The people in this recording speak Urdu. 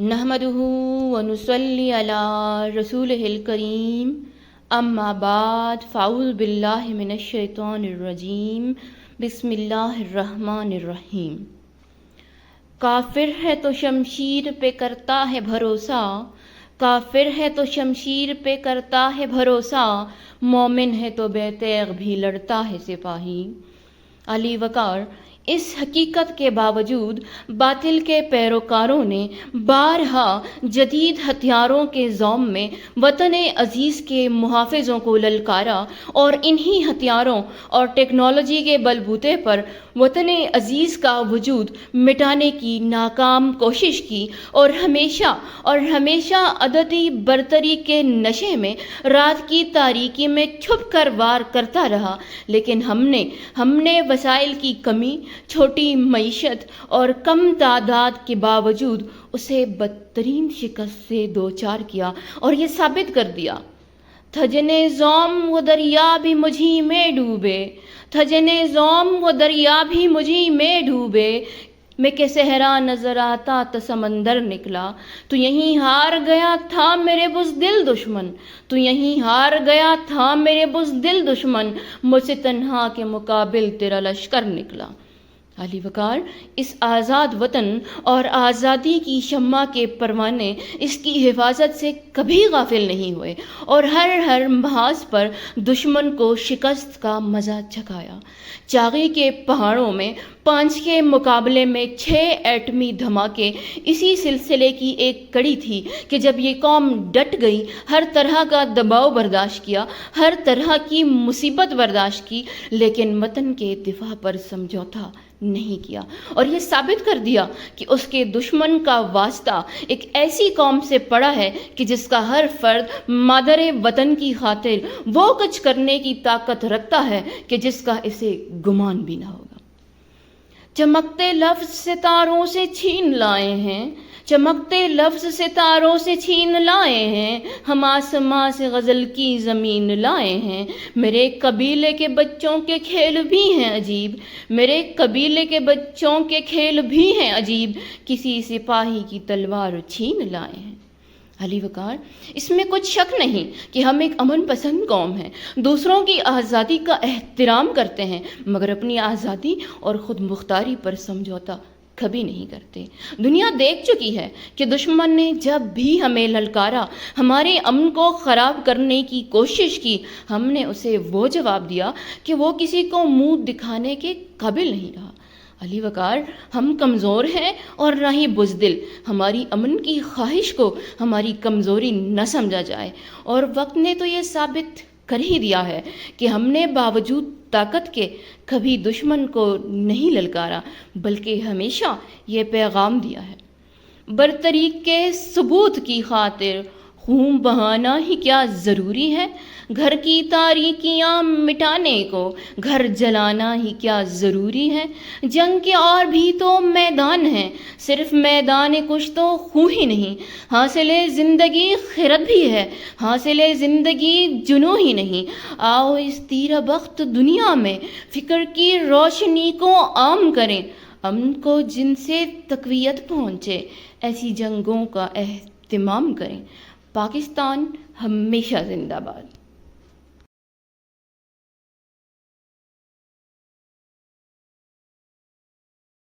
نحمدہ ونصلی علی رسولہ الکریم، اما بعد فاعوذ باللہ من الشیطان الرجیم، بسم اللہ الرحمن الرحیم۔ کافر ہے تو شمشیر پہ کرتا ہے بھروسہ، کافر ہے تو شمشیر پہ کرتا ہے بھروسہ، مومن ہے تو بے تیغ بھی لڑتا ہے سپاہی۔ علی وقار، اس حقیقت کے باوجود باطل کے پیروکاروں نے بارہا جدید ہتھیاروں کے زوم میں وطن عزیز کے محافظوں کو للکارا اور انہی ہتھیاروں اور ٹیکنالوجی کے بلبوتے پر وطن عزیز کا وجود مٹانے کی ناکام کوشش کی، اور ہمیشہ عددی برتری کے نشے میں رات کی تاریکی میں چھپ کر وار کرتا رہا۔ لیکن ہم نے وسائل کی کمی، چھوٹی معیشت اور کم تعداد کے باوجود اسے بدترین شکست سے دوچار کیا اور یہ ثابت کر دیا۔ تھجنے زوم و دریا بھی مجھی میں ڈوبے، تھجنے زوم و دریا بھی مجھی میں ڈوبے، میں کہ صحرا نظر آتا تو سمندر نکلا، تو یہیں ہار گیا تھا میرے بزدل دشمن، تو یہیں ہار گیا تھا میرے بزدل دشمن، مجھ سے تنہا کے مقابل تیرا لشکر نکلا۔ علی وقار، اس آزاد وطن اور آزادی کی شمع کے پروانے اس کی حفاظت سے کبھی غافل نہیں ہوئے اور ہر محاذ پر دشمن کو شکست کا مزہ چکھایا۔ چاغی کے پہاڑوں میں 5 کے مقابلے میں 6 ایٹمی دھماکے اسی سلسلے کی ایک کڑی تھی کہ جب یہ قوم ڈٹ گئی، ہر طرح کا دباؤ برداشت کیا، ہر طرح کی مصیبت برداشت کی، لیکن وطن کے دفاع پر سمجھوتا نہیں کیا، اور یہ ثابت کر دیا کہ اس کے دشمن کا واسطہ ایک ایسی قوم سے پڑا ہے کہ جس کا ہر فرد مادر وطن کی خاطر وہ کچھ کرنے کی طاقت رکھتا ہے کہ جس کا اسے گمان بھی نہ ہوگا۔ چمکتے لفظ ستاروں سے چھین لائے ہیں، چمکتے لفظ ستاروں سے چھین لائے ہیں، ہم آسماں سے غزل کی زمین لائے ہیں۔ میرے قبیلے کے بچوں کے کھیل بھی ہیں عجیب، میرے قبیلے کے بچوں کے کھیل بھی ہیں عجیب، کسی سپاہی کی تلوار چھین لائے ہیں۔ علی وقار، اس میں کچھ شک نہیں کہ ہم ایک امن پسند قوم ہیں، دوسروں کی آزادی کا احترام کرتے ہیں، مگر اپنی آزادی اور خود مختاری پر سمجھوتا کبھی نہیں کرتے۔ دنیا دیکھ چکی ہے کہ دشمن نے جب بھی ہمیں للکارا، ہمارے امن کو خراب کرنے کی کوشش کی، ہم نے اسے وہ جواب دیا کہ وہ کسی کو منہ دکھانے کے قابل نہیں رہا۔ علی وقار، ہم کمزور ہیں اور نہ ہی بزدل، ہماری امن کی خواہش کو ہماری کمزوری نہ سمجھا جائے، اور وقت نے تو یہ ثابت کر ہی دیا ہے کہ ہم نے باوجود طاقت کے کبھی دشمن کو نہیں للکارا، بلکہ ہمیشہ یہ پیغام دیا ہے: برتری کے ثبوت کی خاطر خون بہانا ہی کیا ضروری ہے، گھر کی تاریکیاں مٹانے کو گھر جلانا ہی کیا ضروری ہے، جنگ کے اور بھی تو میدان ہیں، صرف میدان کش تو خون ہی نہیں، حاصل زندگی خیرت بھی ہے، حاصل زندگی جنوں ہی نہیں۔ آؤ اس تیرہ بخت دنیا میں فکر کی روشنی کو عام کریں، امن کو جن سے تقویت پہنچے، ایسی جنگوں کا اہتمام کریں۔ پاکستان ہمیشہ زندہ باد۔